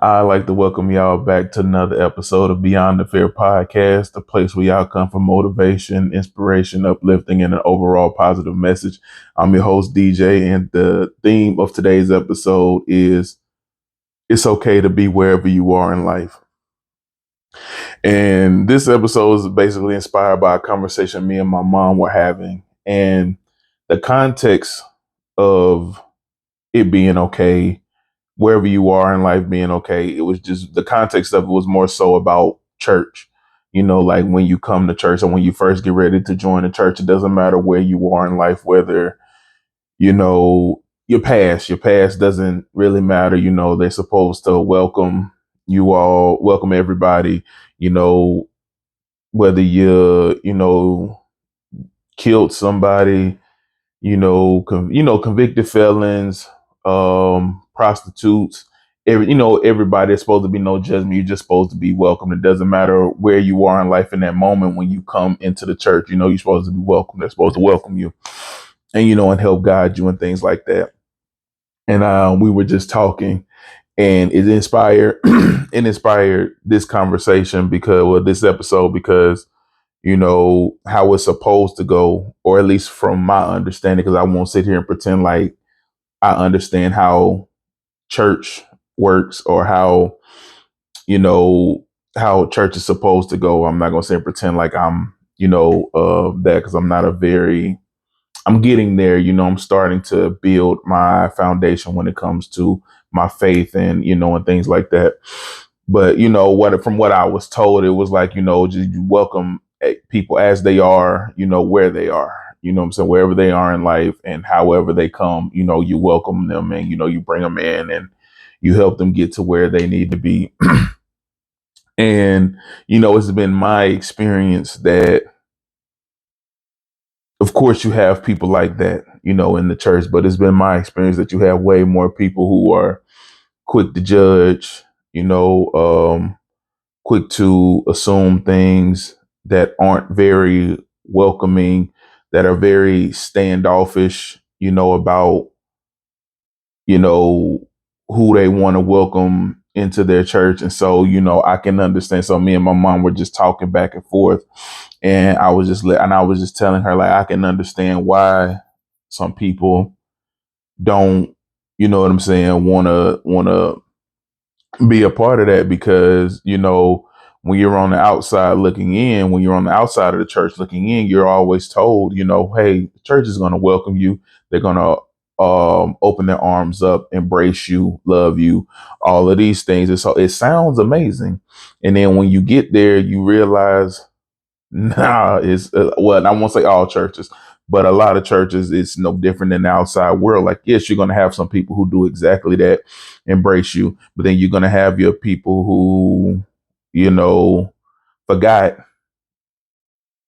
I'd like to welcome y'all back to another episode of Beyond the Fear podcast, a place where y'all come for motivation, inspiration, uplifting, and an overall positive message. I'm your host, DJ, and the theme of today's episode is it's okay to be wherever you are in life. And this episode is basically inspired by a conversation me and my mom were having. And the context of it being okay wherever you are in life being okay. It was just the context of it was more so about church. Like when you come to church and when you first get ready to join the church, it doesn't matter where you are in life, whether, your past doesn't really matter. They're supposed to welcome you all, welcome everybody, you know, whether killed somebody, convicted felons, prostitutes, everybody is supposed to be no judgment. You're just supposed to be welcome. It doesn't matter where you are in life in that moment when you come into the church, you're supposed to be welcome. They're supposed to welcome you and, and help guide you and things like that. And we were just talking and it inspired, it inspired this conversation this episode, because how it's supposed to go, or at least from my understanding, because I won't sit here and pretend like I understand how church works or you know, how church is supposed to go. I'm not going to say pretend like I'm, that, because I'm getting there. I'm starting to build my foundation when it comes to my faith and, and things like that. But, from what I was told, it was like, just welcome people as they are, where they are. What I'm saying? Wherever they are in life and however they come, you welcome them and, you bring them in and you help them get to where they need to be. And, it's been my experience that, of course, you have people like that, in the church, but it's been my experience that you have way more people who are quick to judge, quick to assume things that aren't very welcoming, that are very standoffish, about, you know, who they want to welcome into their church. And so, I can understand. So me and my mom were just talking back and forth, and I was just telling her, like, I can understand why some people don't, what I'm saying, wanna be a part of that, because when you're on the outside looking in, when you're on the outside of the church looking in, you're always told, hey, the church is going to welcome you. They're going to open their arms up, embrace you, love you, all of these things. And so it sounds amazing. And then when you get there, you realize, nah, it's well, I won't say all churches, but a lot of churches, it's no different than the outside world. Like, yes, you're going to have some people who do exactly that, embrace you, but then you're going to have your people who, forgot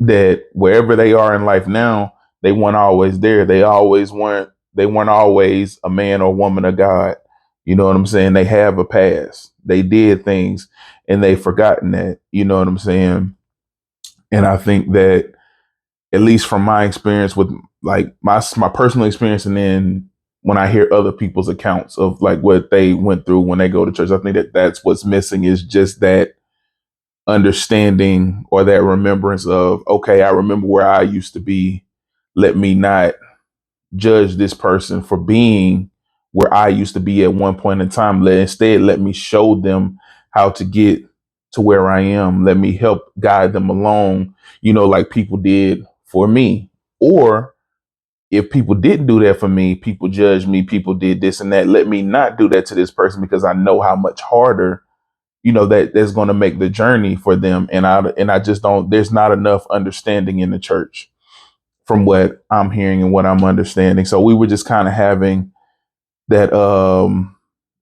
that wherever they are in life now, they weren't always there. They weren't always a man or woman of God. You know what I'm saying? They have a past. They did things and they've forgotten that. You know what I'm saying? And I think that, at least from my experience with, like, my personal experience, and then when I hear other people's accounts of like what they went through when they go to church, I think that that's what's missing, is just that understanding or that remembrance of, okay, I remember where I used to be. Let me not judge this person for being where I used to be at one point in time. Let me show them how to get to where I am. Let me help guide them along, like people did for me. Or if people didn't do that for me, people judged me, people did this and that. Let me not do that to this person, because I know how much harder, that's going to make the journey for them. And I just don't, there's not enough understanding in the church from what I'm hearing and what I'm understanding. So we were just kind of having that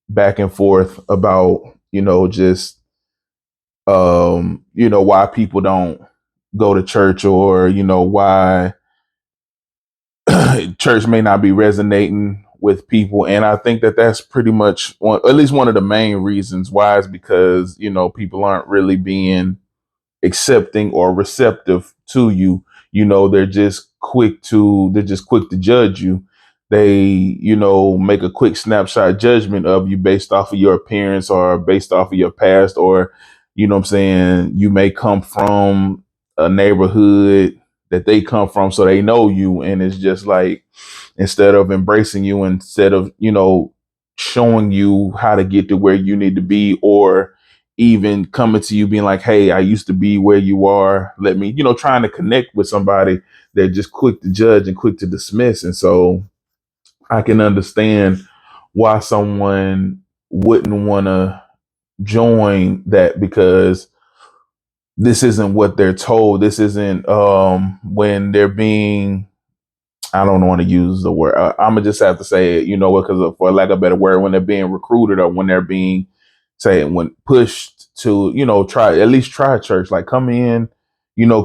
back and forth about, just why people don't go to church, or, why church may not be resonating with people. And I think that that's pretty much at least one of the main reasons why, is because, people aren't really being accepting or receptive to you. They're just quick to judge you. they, make a quick snapshot judgment of you based off of your appearance or based off of your past, or, what I'm saying, you may come from a neighborhood that they come from, so they know you. And it's just like, instead of embracing you, instead of, showing you how to get to where you need to be, or even coming to you being like, hey, I used to be where you are. Let me, trying to connect with somebody, they're just quick to judge and quick to dismiss. And so I can understand why someone wouldn't want to join that, because this isn't what they're told. This isn't when they're being, I don't want to use the word. I'm gonna just have to say it, because for lack of a better word, when they're being recruited, or when they're being, say, when pushed to, try, at least try church, like come in,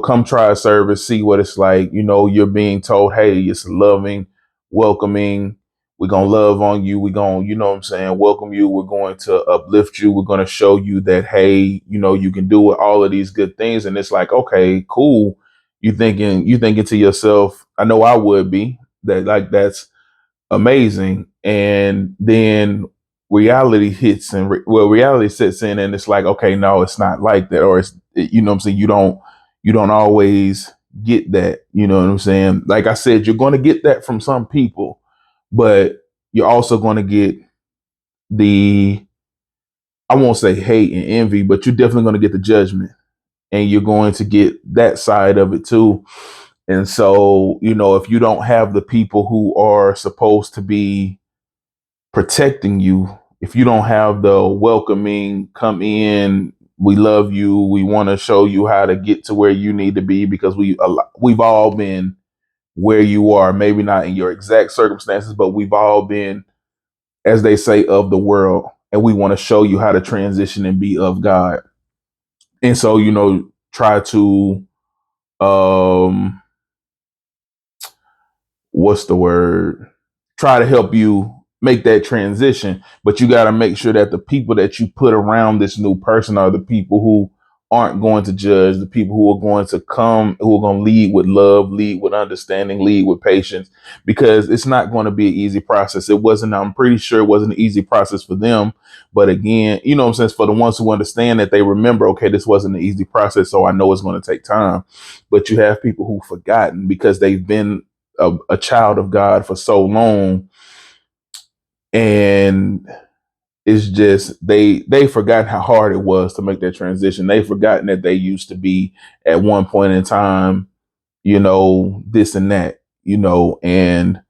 come try a service, see what it's like. You're being told, hey, it's loving, welcoming. We're gonna love on you. We're gonna, what I'm saying, welcome you. We're going to uplift you. We're gonna show you that, hey, you can do it, all of these good things. And it's like, okay, cool. You thinking to yourself, I know I would be, that like, that's amazing. And then reality hits, and reality sets in, and it's like, okay, no, it's not like that. Or what I'm saying, you don't always get that. You know what I'm saying? Like I said, you're going to get that from some people, but you're also going to get the, I won't say hate and envy, but you're definitely going to get the judgment, and you're going to get that side of it too. And so, if you don't have the people who are supposed to be protecting you, if you don't have the welcoming, come in, we love you, we want to show you how to get to where you need to be, because we've all been where you are, maybe not in your exact circumstances, but we've all been, as they say, of the world, and we want to show you how to transition and be of God. And so, try to, um what's the word? Try to help you make that transition. But you got to make sure that the people that you put around this new person are the people who aren't going to judge, the people who are going to come, who are going to lead with love, lead with understanding, lead with patience, because it's not going to be an easy process. It wasn't, I'm pretty sure it wasn't an easy process for them. But again, what I'm saying, for the ones who understand that, they remember, okay, this wasn't an easy process, so I know it's going to take time. But you have people who've forgotten, because they've been a child of God for so long, and it's just, they forgotten how hard it was to make that transition. They've forgotten that they used to be, at one point in time, this and that, and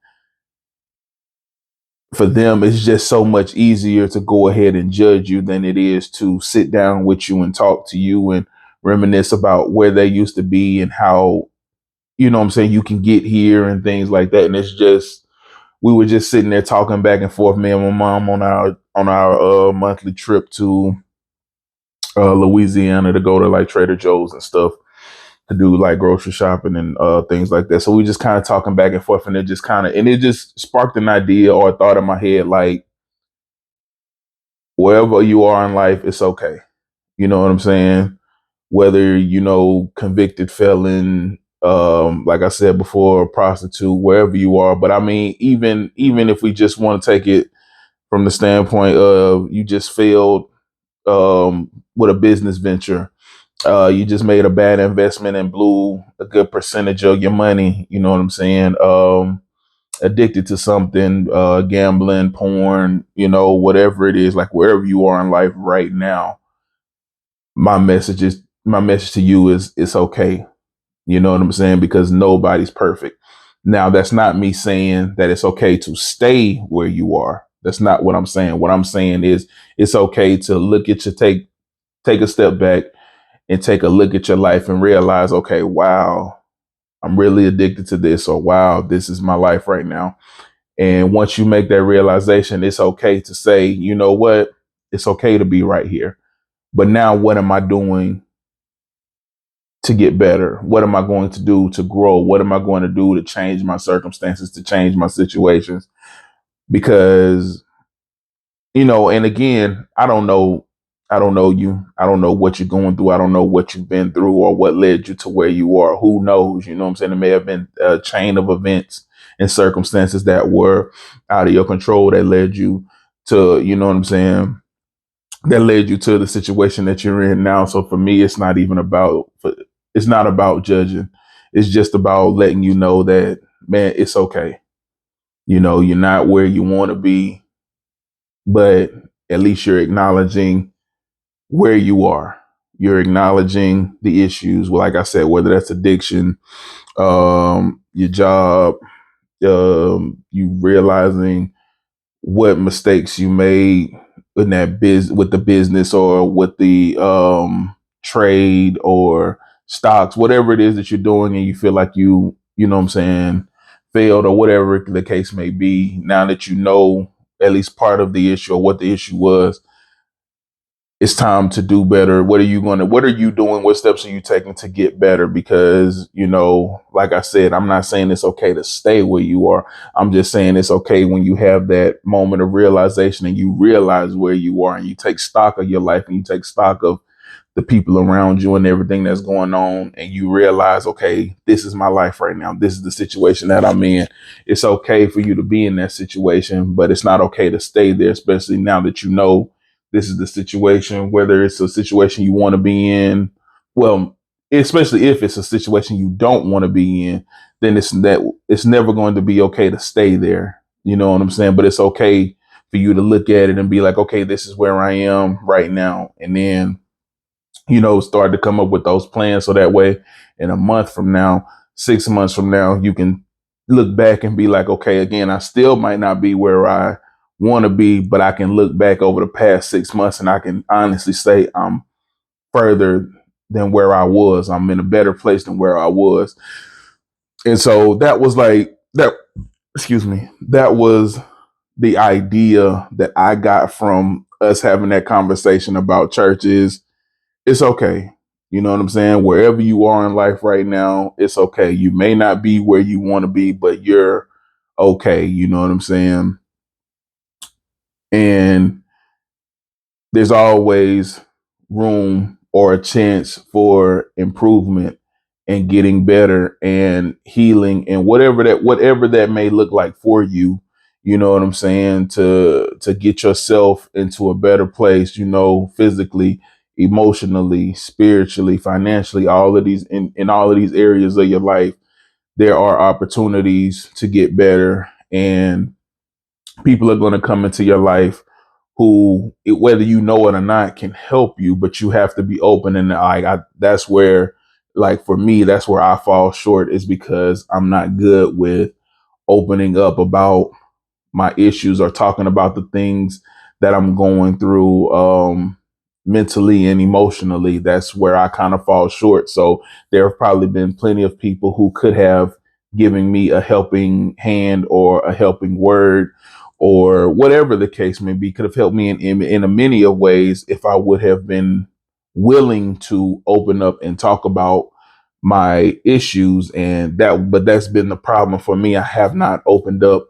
for them, it's just so much easier to go ahead and judge you than it is to sit down with you and talk to you and reminisce about where they used to be, and how, what I'm saying, you can get here and things like that. And it's just, we were just sitting there talking back and forth, me and my mom, on our monthly trip to Louisiana, to go to like Trader Joe's and stuff, to do like grocery shopping and things like that. So we just kind of talking back and forth, and it just sparked an idea or a thought in my head, like, wherever you are in life, it's okay. You know what I'm saying? Whether, convicted felon, like I said before, a prostitute, wherever you are. But I mean, even if we just want to take it from the standpoint of, you just failed with a business venture, you just made a bad investment and blew a good percentage of your money. You know what I'm saying? Addicted to something, gambling, porn, whatever it is, like wherever you are in life right now, my message to you is, it's okay. You know what I'm saying? Because nobody's perfect. Now, that's not me saying that it's okay to stay where you are. That's not what I'm saying. What I'm saying is, it's okay to look at take a step back and take a look at your life and realize, okay, wow, I'm really addicted to this, or wow, this is my life right now. And once you make that realization, it's okay to say, you know what? It's okay to be right here. But now, what am I doing to get better? What am I going to do to grow? What am I going to do to change my circumstances, to change my situations? Because, and again, I don't know you. I don't know what you're going through. I don't know what you've been through or what led you to where you are. Who knows? You know what I'm saying? It may have been a chain of events, and circumstances that were out of your control that led you to, you know what I'm saying, that led you to the situation that you're in now. So for me, it's not about judging. It's just about letting you know that, man, it's okay. You know, you're not where you want to be, but at least you're acknowledging where you are. You're acknowledging the issues. Well, like I said, whether that's addiction, your job, you realizing what mistakes you made in that with the business or with the trade or stocks, whatever it is that you're doing, and you feel like you know what I'm saying, failed or whatever the case may be. Now that you know at least part of the issue or what the issue was, it's time to do better. What are you doing? What steps are you taking to get better? Because, you know, like I said, I'm not saying it's okay to stay where you are. I'm just saying it's okay when you have that moment of realization and you realize where you are and you take stock of your life and you take stock of the people around you and everything that's going on, and you realize, okay, this is my life right now. This is the situation that I'm in. It's okay for you to be in that situation, but it's not okay to stay there, especially now that you know this is the situation, whether it's a situation you want to be in. Well, especially if it's a situation you don't want to be in, then it's never going to be okay to stay there. You know what I'm saying? But it's okay for you to look at it and be like, okay, this is where I am right now. And then, you know, start to come up with those plans. So that way in a month from now, 6 months from now, you can look back and be like, okay, again, I still might not be where I want to be, but I can look back over the past 6 months and I can honestly say I'm further than where I was. I'm in a better place than where I was. And so that was like that, excuse me, that was the idea that I got from us having that conversation about churches. It's okay. You know what I'm saying? Wherever you are in life right now, it's okay. You may not be where you want to be, but you're okay. You know what I'm saying? And there's always room or a chance for improvement and getting better and healing and whatever that may look like for you. You know what I'm saying, to get yourself into a better place, you know, physically, emotionally, spiritually, financially, all of these in all of these areas of your life, there are opportunities to get better, and people are going to come into your life who, whether you know it or not, can help you, but you have to be open. And that's where, like for me, that's where I fall short, is because I'm not good with opening up about my issues or talking about the things that I'm going through, mentally and emotionally. That's where I kind of fall short. So there have probably been plenty of people who could have given me a helping hand or a helping word or whatever the case may be, could have helped me in a many of ways if I would have been willing to open up and talk about my issues. But that's been the problem for me. I have not opened up.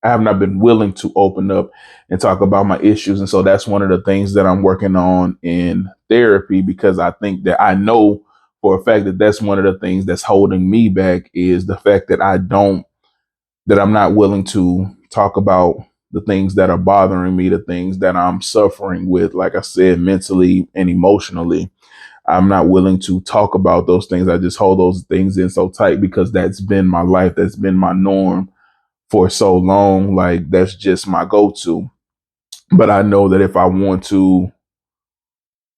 I have not been willing to open up and talk about my issues. And so that's one of the things that I'm working on in therapy, because I think that I know for a fact that that's one of the things that's holding me back, is the fact that I'm not willing to talk about the things that are bothering me, the things that I'm suffering with, like I said, mentally and emotionally. I'm not willing to talk about those things. I just hold those things in so tight because that's been my life. That's been my norm for so long. Like, that's just my go-to. But I know that if I want to,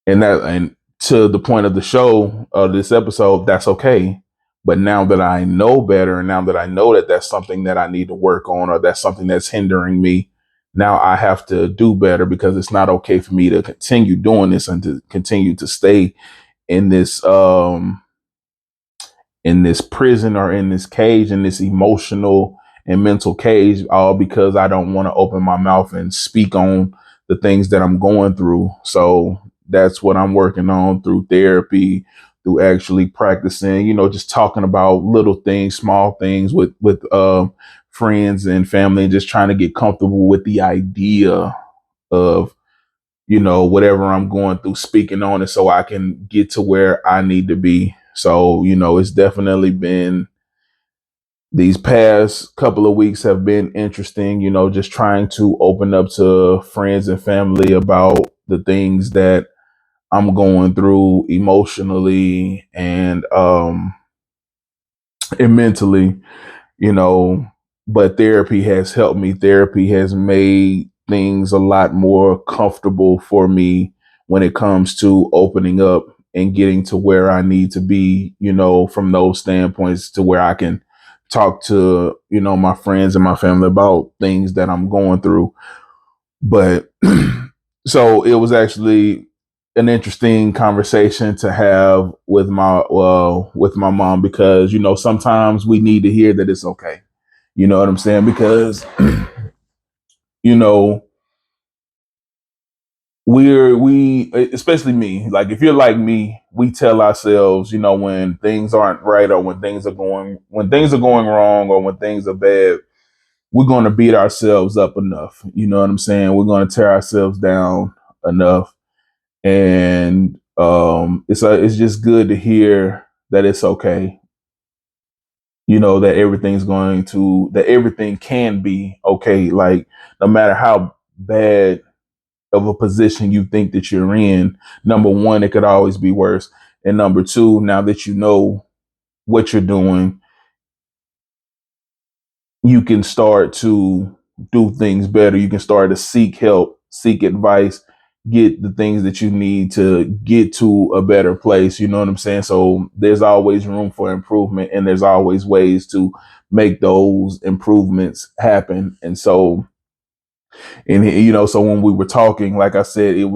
and to the point of the show, this episode, that's okay. But now that I know better, and now that I know that that's something that I need to work on, or that's something that's hindering me, now I have to do better, because it's not okay for me to continue doing this and to continue to stay in this prison, or in this cage, in this emotional and mental cage, all because I don't want to open my mouth and speak on the things that I'm going through. So that's what I'm working on through therapy, through actually practicing, you know, just talking about little things, small things with friends and family, and just trying to get comfortable with the idea of, you know, whatever I'm going through, speaking on it so I can get to where I need to be. So, you know, it's definitely been these past couple of weeks have been interesting, just trying to open up to friends and family about the things that I'm going through emotionally and mentally, you know, but therapy has helped me. Therapy has made things a lot more comfortable for me when it comes to opening up and getting to where I need to be, from those standpoints to where I can talk to, my friends and my family about things that I'm going through. But so it was actually an interesting conversation to have with my mom, because sometimes we need to hear that it's okay. You know what I'm saying? Because you know we especially me, like if you're like me, we tell ourselves, when things aren't right, or when things are going wrong, or when things are bad, we're going to beat ourselves up enough. You know what I'm saying? We're going to tear ourselves down enough. And it's just good to hear that it's okay. That everything can be okay. Like, no matter how bad of a position you think that you're in, number one, it could always be worse. And number two, now that you know what you're doing, you can start to do things better. You can start to seek help, seek advice, get the things that you need to get to a better place. You know what I'm saying? So there's always room for improvement, and there's always ways to make those improvements happen. So when we were talking, like I said, it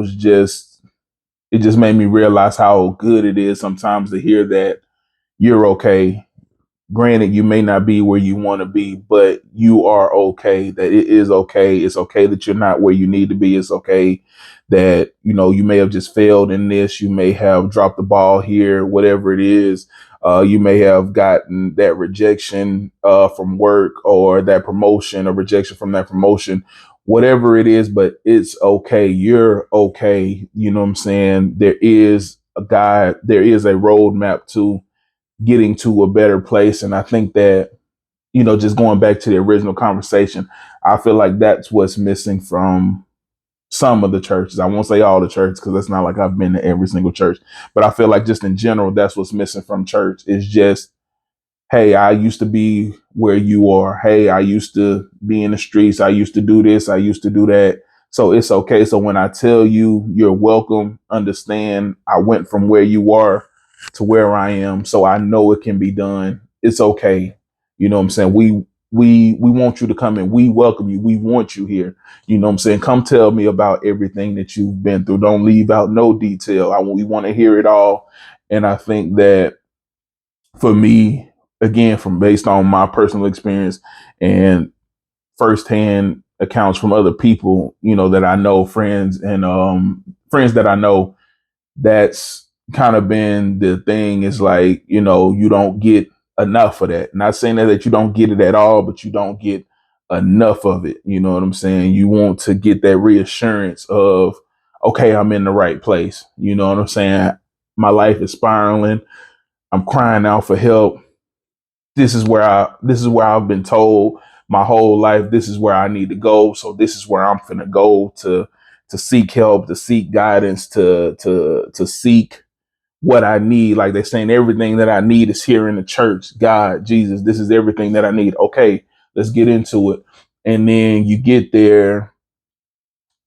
just made me realize how good it is sometimes to hear that you're okay. Granted, you may not be where you want to be, but you are okay. That it is okay. It's okay that you're not where you need to be. It's okay that, you may have just failed in this. You may have dropped the ball here, whatever it is. You may have gotten that rejection from work, or that promotion, or rejection from that promotion, whatever it is, but it's okay. You're okay. You know what I'm saying? There is a guide, there is a roadmap to getting to a better place. And I think that, just going back to the original conversation, I feel like that's what's missing from some of the churches. I won't say all the churches, because it's not like I've been to every single church, but I feel like just in general, that's what's missing from church, is just, hey, I used to be where you are. Hey, I used to be in the streets. I used to do this. I used to do that. So it's okay. So when I tell you you're welcome, understand I went from where you are to where I am. So I know it can be done. It's okay. You know what I'm saying? We want you to come in. We welcome you. We want you here. You know what I'm saying? Come tell me about everything that you've been through. Don't leave out no detail. We want to hear it all. And I think that for me, again, from based on my personal experience and firsthand accounts from other people, that I know, friends that I know, that's kind of been the thing, is like, you don't get enough of that. Not saying that you don't get it at all, but you don't get enough of it. You know what I'm saying? You want to get that reassurance of, okay, I'm in the right place. You know what I'm saying? My life is spiraling. I'm crying out for help. This is where I've been told my whole life, this is where I need to go. So this is where I'm finna go to seek help, to seek guidance, to seek what I need. Like they're saying, everything that I need is here in the church. God, Jesus, this is everything that I need. Okay, let's get into it. And then you get there,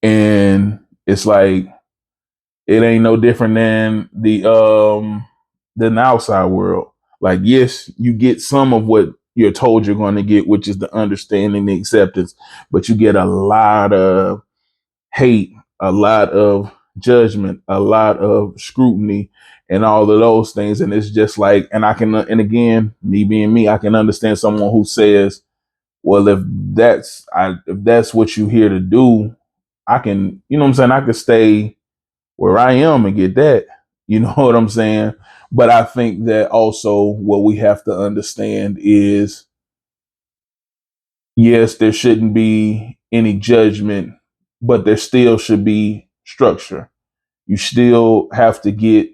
and it's like, it ain't no different than the outside world. Like, yes, you get some of what you're told you're going to get, which is the understanding, the acceptance, but you get a lot of hate, a lot of judgment, a lot of scrutiny, and all of those things. And it's just like, and again, me being me, I can understand someone who says, well, if that's what you're here to do, I can, you know what I'm saying? I could stay where I am and get that. You know what I'm saying? But I think that also what we have to understand is, yes, there shouldn't be any judgment, but there still should be structure. You still have to get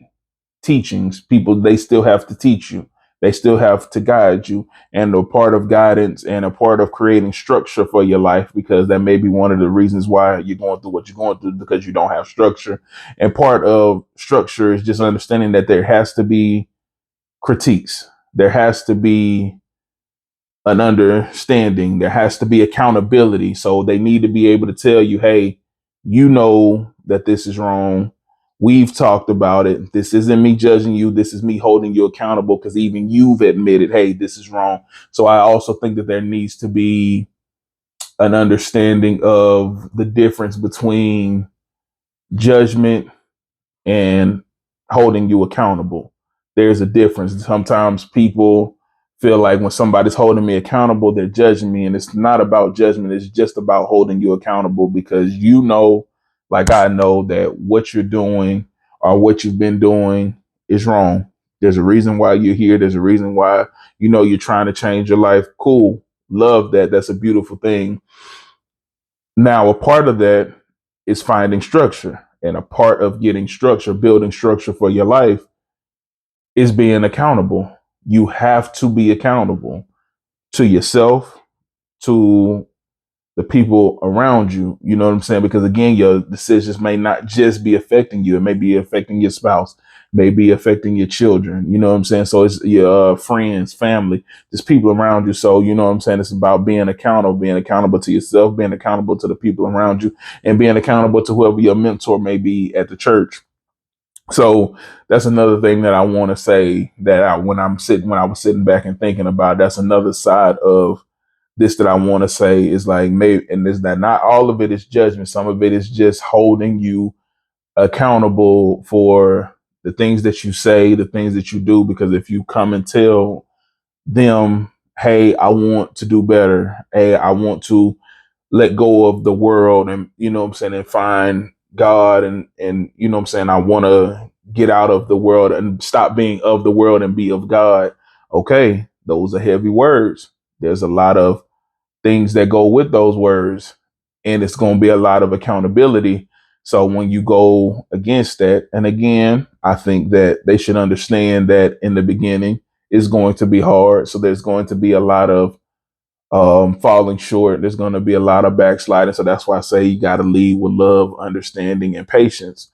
teachings. People, they still have to teach you. They still have to guide you. And a part of guidance and a part of creating structure for your life, because that may be one of the reasons why you're going through what you're going through, because you don't have structure. And part of structure is just understanding that there has to be critiques. There has to be an understanding. There has to be accountability. So they need to be able to tell you, hey, you know that this is wrong. We've talked about it. This isn't me judging you. This is me holding you accountable, because even you've admitted, hey, this is wrong. So I also think that there needs to be an understanding of the difference between judgment and holding you accountable. There's a difference. Sometimes people feel like when somebody's holding me accountable, they're judging me. And it's not about judgment. It's just about holding you accountable, because you know, like I know, that what you're doing or what you've been doing is wrong. There's a reason why you're here. There's a reason why, you're trying to change your life. Cool. Love that. That's a beautiful thing. Now, a part of that is finding structure. And a part of getting structure, building structure for your life, is being accountable. You have to be accountable to yourself, to the people around you. You know what I'm saying? Because again, your decisions may not just be affecting you. It may be affecting your spouse, may be affecting your children. You know what I'm saying? So it's your friends, family, just people around you. So you know what I'm saying? It's about being accountable to yourself, being accountable to the people around you, and being accountable to whoever your mentor may be at the church. So that's another thing that I want to say, that when I was sitting back and thinking about, that's another side of this that I want to say, is like, maybe, and is that not all of it is judgment. Some of it is just holding you accountable for the things that you say, the things that you do, because if you come and tell them, hey, I want to do better. Hey, I want to let go of the world, and what I'm saying, and find God, and what I'm saying, I want to get out of the world and stop being of the world and be of God. Okay, those are heavy words. There's a lot of things that go with those words, and it's going to be a lot of accountability. So when you go against that, and again, I think that they should understand that in the beginning it's going to be hard. So there's going to be a lot of falling short. There's going to be a lot of backsliding. So that's why I say you got to lead with love, understanding, and patience.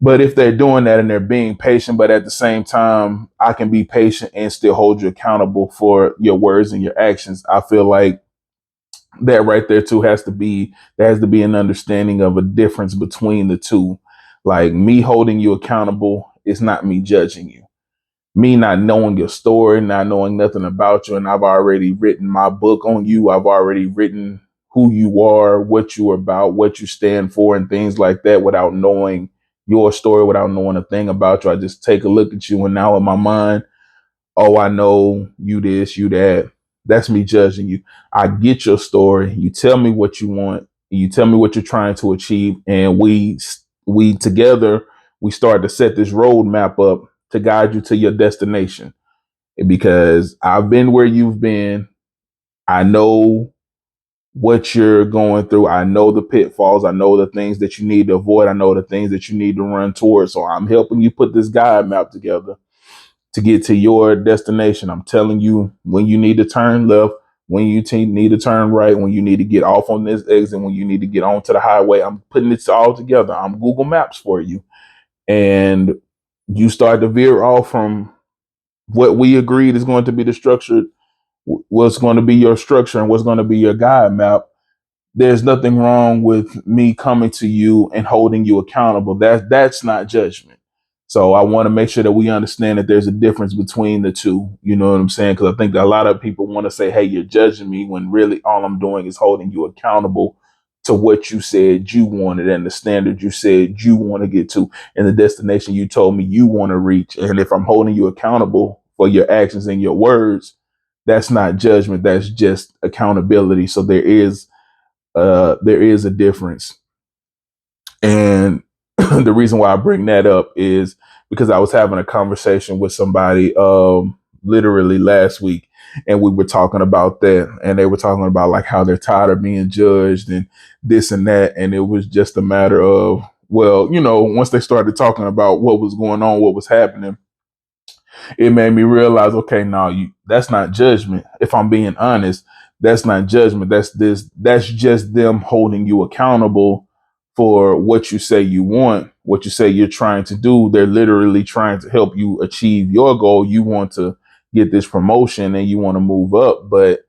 But if they're doing that and they're being patient, but at the same time, I can be patient and still hold you accountable for your words and your actions. I feel like that right there too there has to be an understanding of a difference between the two. Like, me holding you accountable is not me judging you, me not knowing your story, not knowing nothing about you. And I've already written my book on you. I've already written who you are, what you're about, what you stand for, and things like that, without knowing your story, without knowing a thing about you. I just take a look at you, and now in my mind, oh, I know you this, you that. That's me judging you. I get your story. You tell me what you want. You tell me what you're trying to achieve, and we together, we start to set this roadmap up to guide you to your destination. Because I've been where you've been. I know what you're going through. I know the pitfalls. I know the things that you need to avoid. I know the things that you need to run towards. So I'm helping you put this guide map together to get to your destination. I'm telling you when you need to turn left, when you need to turn right, when you need to get off on this exit, when you need to get onto the highway. I'm putting this all together. I'm Google Maps for you. And you start to veer off from what we agreed is going to be the structure, what's going to be your structure and what's going to be your guide map. There's nothing wrong with me coming to you and holding you accountable. That's not judgment. So I want to make sure that we understand that there's a difference between the two. You know what I'm saying? Because I think that a lot of people want to say, hey, you're judging me, when really all I'm doing is holding you accountable to what you said you wanted, and the standard you said you want to get to, and the destination you told me you want to reach. And if I'm holding you accountable for your actions and your words, that's not judgment. That's just accountability. So there is a difference. And the reason why I bring that up is because I was having a conversation with somebody literally last week, and we were talking about that, and they were talking about like how they're tired of being judged and this and that. And it was just a matter of, well, once they started talking about what was going on, what was happening, It made me realize, okay, no, that's not judgment. If I'm being honest, that's not judgment. That's just them holding you accountable for what you say you want, what you say you're trying to do. They're literally trying to help you achieve your goal. You want to get this promotion and you want to move up, but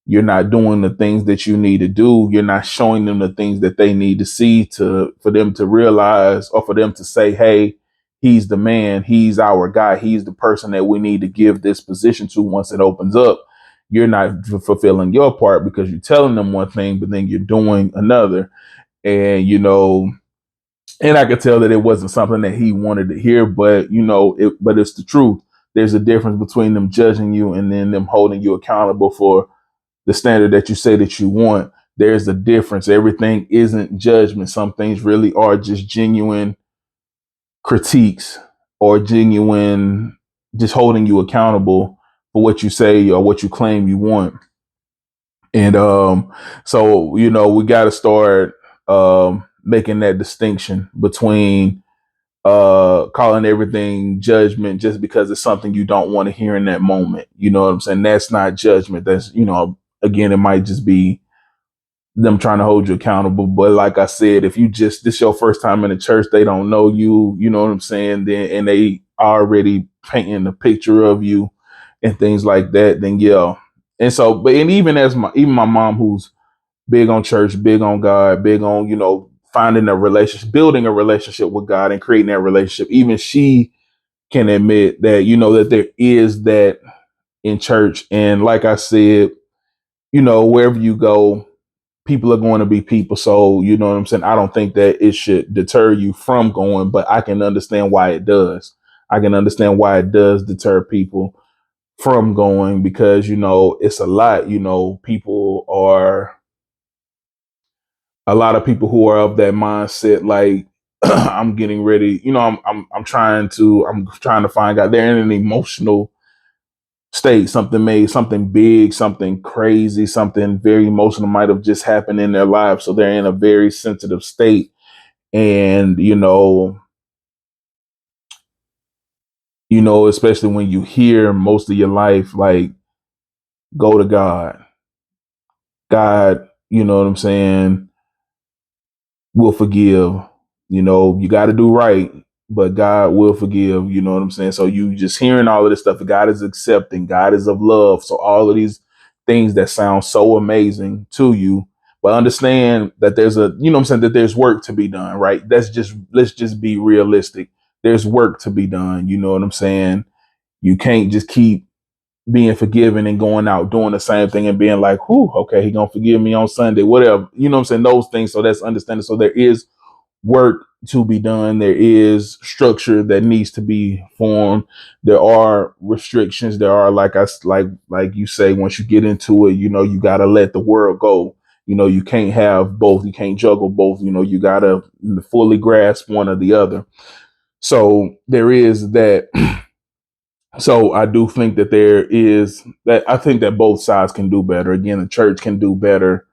you're not doing the things that you need to do. You're not showing them the things that they need to see to for them to realize, or for them to say, hey, he's the man, he's our guy, he's the person that we need to give this position to once it opens up. You're not fulfilling your part because you're telling them one thing, but then you're doing another. And, and I could tell that it wasn't something that he wanted to hear, but, but it's the truth. There's a difference between them judging you and then them holding you accountable for the standard that you say that you want. There's a difference. Everything isn't judgment. Some things really are just genuine critiques, or genuine, just holding you accountable for what you say or what you claim you want. And so we got to start making that distinction between calling everything judgment just because it's something you don't want to hear in that moment. You know what I'm saying? That's not judgment. That's, again, it might just be them trying to hold you accountable. But like I said, if this your first time in the church, they don't know you, you know what I'm saying? Then, and they already painting a picture of you and things like that, then yeah. And so, and even even my mom, who's big on church, big on God, big on, finding a relationship, building a relationship with God and creating that relationship. Even she can admit that, that there is that in church. And like I said, wherever you go, people are going to be people. So, you know what I'm saying? I don't think that it should deter you from going, but I can understand why it does. I can understand why it does deter people from going because, it's a lot, a lot of people who are of that mindset, like I'm getting ready, I'm trying to find out, they're in an emotional state. Something big, something crazy, something very emotional might have just happened in their lives. So they're in a very sensitive state. And, especially when you hear most of your life, like, go to God. God, you know what I'm saying, will forgive. You got to do right, but God will forgive. You know what I'm saying? So you just hearing all of this stuff. God is accepting. God is of love. So all of these things that sound so amazing to you, but understand that there's that there's work to be done, right? Let's just be realistic. There's work to be done. You know what I'm saying? You can't just keep being forgiven and going out doing the same thing and being like, whew, okay, he gonna forgive me on Sunday, whatever. You know what I'm saying? Those things. So that's understanding. So there is work to be done. There is structure that needs to be formed. There are restrictions. There are, like you say, once you get into it, you gotta let the world go. You can't have both. You can't juggle both. You gotta fully grasp one or the other. So there is that. So I do think that I think that both sides can do better. Again, the church can do better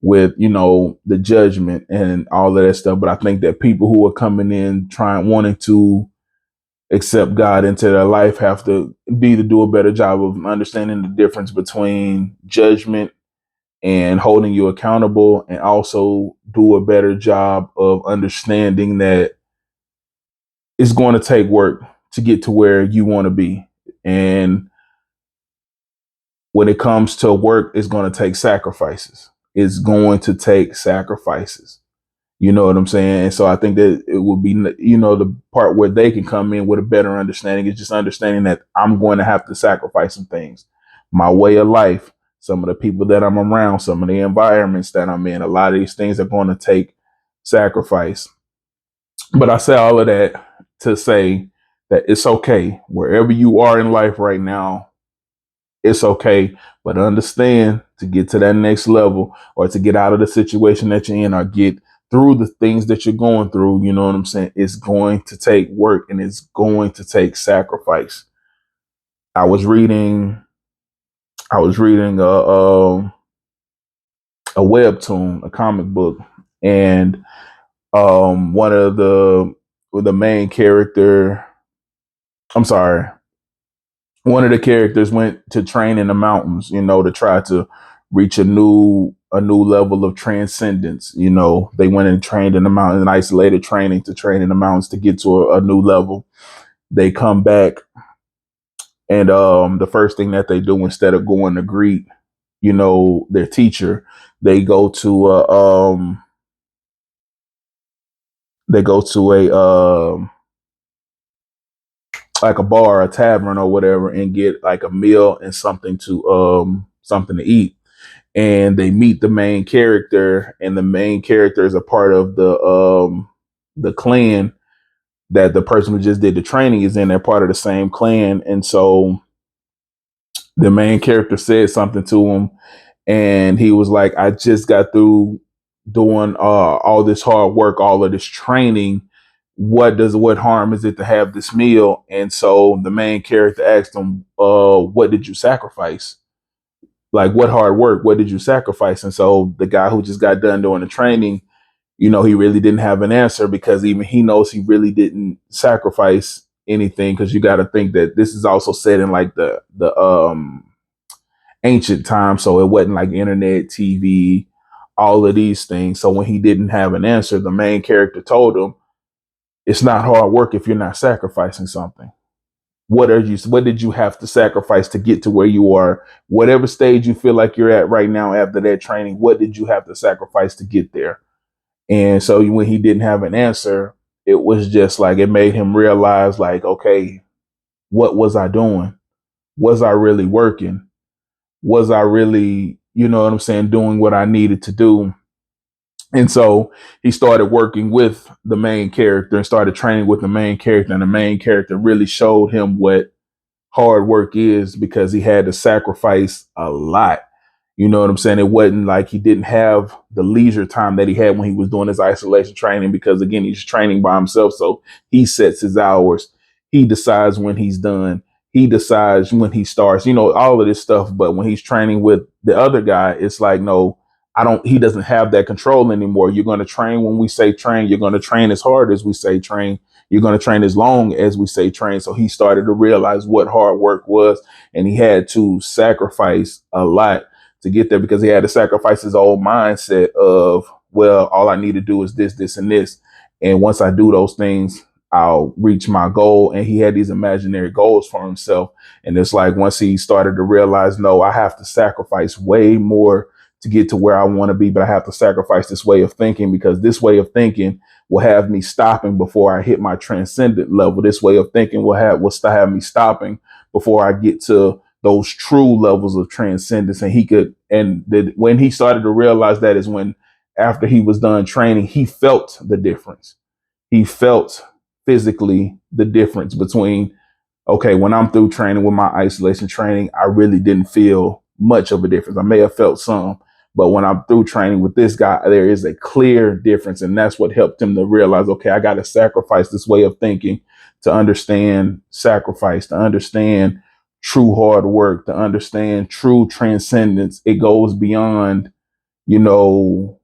with, the judgment and all of that stuff. But I think that people who are coming in wanting to accept God into their life have to do a better job of understanding the difference between judgment and holding you accountable, and also do a better job of understanding that it's going to take work to get to where you want to be. And when it comes to work, it's going to take sacrifices. It's going to take sacrifices. You know what I'm saying? And so I think that it would be, the part where they can come in with a better understanding is just understanding that I'm going to have to sacrifice some things. My way of life, some of the people that I'm around, some of the environments that I'm in, a lot of these things are going to take sacrifice. But I say all of that to say that it's okay. Wherever you are in life right now, it's okay. But understand, to get to that next level, or to get out of the situation that you're in, or get through the things that you're going through, you know what I'm saying? It's going to take work, and it's going to take sacrifice. I was reading, a webtoon, a comic book, and one of the main character, I'm sorry, one of the characters went to train in the mountains, to try to reach a new level of transcendence. They went and trained in the mountains, and isolated training to train in the mountains to get to a new level. They come back, and the first thing that they do, instead of going to greet, their teacher, they go to a like a bar, a tavern or whatever, and get like a meal and something to eat. And they meet the main character, and the main character is a part of the clan that the person who just did the training is in. They're part of the same clan. And so the main character said something to him, and he was like, I just got through doing all this hard work, all of this training. What harm is it to have this meal? And so the main character asked him, what did you sacrifice? Like, what hard work? What did you sacrifice? And so the guy who just got done doing the training, he really didn't have an answer, because even he knows he really didn't sacrifice anything. Because you got to think that this is also set in like the ancient time, so it wasn't like internet, TV, all of these things. So when he didn't have an answer, the main character told him, it's not hard work if you're not sacrificing something. What did you have to sacrifice to get to where you are? Whatever stage you feel like you're at right now after that training, what did you have to sacrifice to get there? And so when he didn't have an answer, it was just like, it made him realize, like, okay, what was I doing? Was I really working? Was I really, what I'm saying, doing what I needed to do? And so he started working with the main character and started training with the main character. And the main character really showed him what hard work is, because he had to sacrifice a lot. You know what I'm saying? It wasn't like he didn't have the leisure time that he had when he was doing his isolation training, because again, he's training by himself. So he sets his hours. He decides when he's done. He decides when he starts, all of this stuff. But when he's training with the other guy, it's like, no, he doesn't have that control anymore. You're going to train when we say train. You're going to train as hard as we say train. You're going to train as long as we say train. So he started to realize what hard work was, and he had to sacrifice a lot to get there, because he had to sacrifice his old mindset of, well, all I need to do is this, this, and this. And once I do those things, I'll reach my goal. And he had these imaginary goals for himself. And it's like, once he started to realize, no, I have to sacrifice way more to get to where I want to be, but I have to sacrifice this way of thinking, because this way of thinking will have me stopping before I hit my transcendent level. This way of thinking will have me stopping before I get to those true levels of transcendence. When he started to realize that is when, after he was done training, he felt the difference. He felt physically the difference between, okay, when I'm through training with my isolation training, I really didn't feel much of a difference. I may have felt some, but when I'm through training with this guy, there is a clear difference. And that's what helped him to realize, okay, I got to sacrifice this way of thinking to understand sacrifice, to understand true hard work, to understand true transcendence. It goes beyond, you know,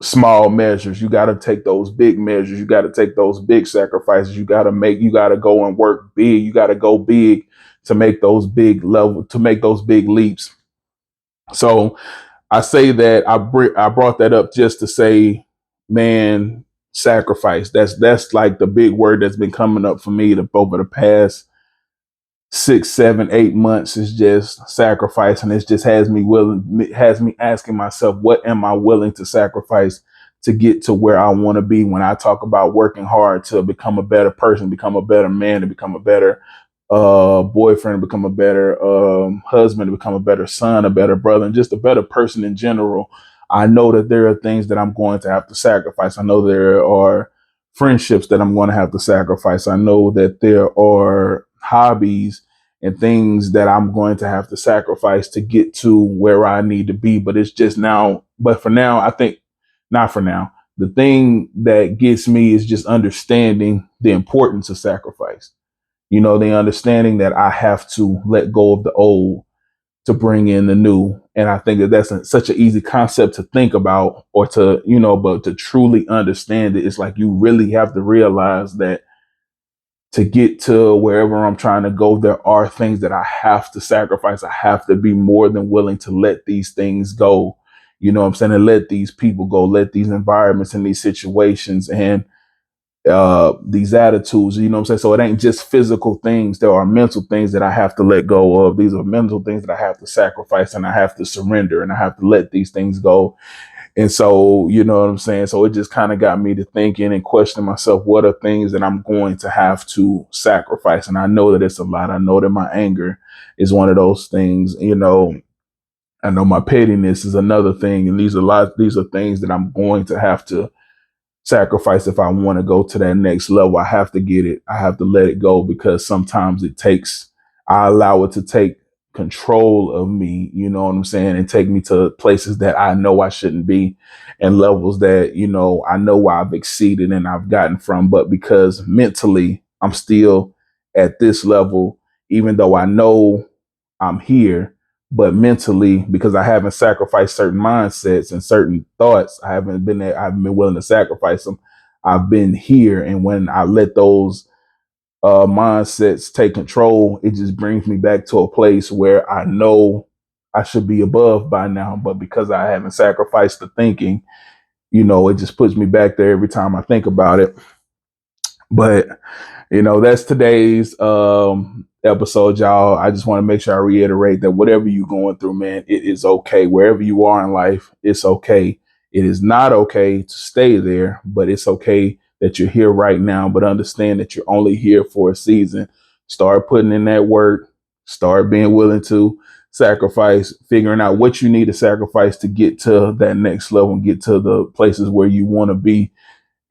small measures. You got to take those big measures. You got to take those big sacrifices. You got to go and work big. You got to go big to make those to make those big leaps. So I say that I brought that up just to say, man, sacrifice. That's like the big word that's been coming up for me over the past 6, 7, 8 months. Is just sacrifice, and it just has me asking myself, what am I willing to sacrifice to get to where I want to be? When I talk about working hard to become a better person, become a better man, to become a better boyfriend, become a better husband, to become a better son, a better brother, and just a better person in general, I know that there are things that I'm going to have to sacrifice. I know there are friendships that I'm going to have to sacrifice. I know that there are hobbies and things that I'm going to have to sacrifice to get to where I need to be. But for now, I think, not for now. The thing that gets me is just understanding the importance of sacrifice. The understanding that I have to let go of the old to bring in the new. And I think that such an easy concept to think about, or but to truly understand it, it's like you really have to realize that to get to wherever I'm trying to go, there are things that I have to sacrifice. I have to be more than willing to let these things go. You know what I'm saying? And let these people go, let these environments and these situations and these attitudes, you know what I'm saying? So it ain't just physical things. There are mental things that I have to let go of. These are mental things that I have to sacrifice and I have to surrender and I have to let these things go. And so, you know what I'm saying? So it just kind of got me to thinking and questioning myself, what are things that I'm going to have to sacrifice? And I know that it's a lot. I know that my anger is one of those things, you know. I know my pettiness is another thing. And these are things that I'm going to have to sacrifice if I want to go to that next level. I have to get it. I have to let it go because sometimes I allow it to take control of me, you know what I'm saying, and take me to places that I know I shouldn't be and levels that, you know, I know I've exceeded and I've gotten from, but because mentally I'm still at this level, even though I know I'm here, but mentally, because I haven't sacrificed certain mindsets and certain thoughts, I haven't been willing to sacrifice them. I've been here. And when I let those mindsets take control, it just brings me back to a place where I know I should be above by now. But because I haven't sacrificed the thinking, you know, it just puts me back there every time I think about it. But you know, that's today's episode, y'all. I just want to make sure I reiterate that whatever you're going through, man, it is okay. Wherever you are in life, it's okay. It is not okay to stay there, but it's okay that you're here right now. But understand that you're only here for a season. Start putting in that work. Start being willing to sacrifice, figuring out what you need to sacrifice to get to that next level and get to the places where you want to be,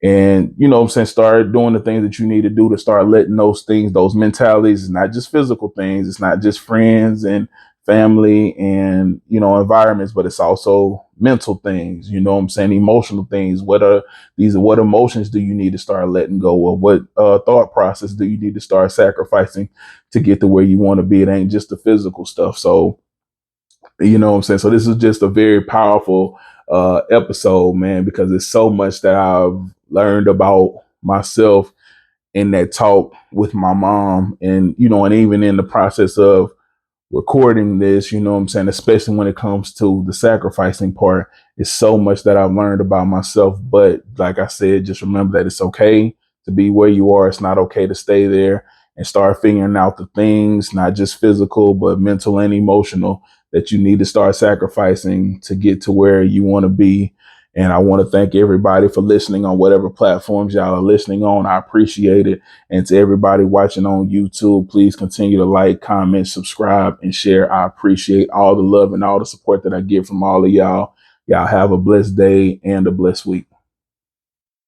and, you know what I'm saying, start doing the things that you need to do to start letting those things, those mentalities, it's not just physical things. It's not just friends and family and, you know, environments, but it's also mental things, you know what I'm saying, emotional things. What emotions do you need to start letting go of? What thought process do you need to start sacrificing to get to where you want to be? It ain't just the physical stuff. So, you know what I'm saying? So this is just a very powerful episode, man, because it's so much that I've learned about myself in that talk with my mom. And, you know, and even in the process of recording this, you know what I'm saying, especially when it comes to the sacrificing part, it's so much that I've learned about myself. But like I said, just remember that it's okay to be where you are. It's not okay to stay there, and start figuring out the things, not just physical, but mental and emotional, that you need to start sacrificing to get to where you want to be. And I want to thank everybody for listening on whatever platforms y'all are listening on. I appreciate it. And to everybody watching on YouTube, please continue to like, comment, subscribe, and share. I appreciate all the love and all the support that I get from all of y'all. Y'all have a blessed day and a blessed week.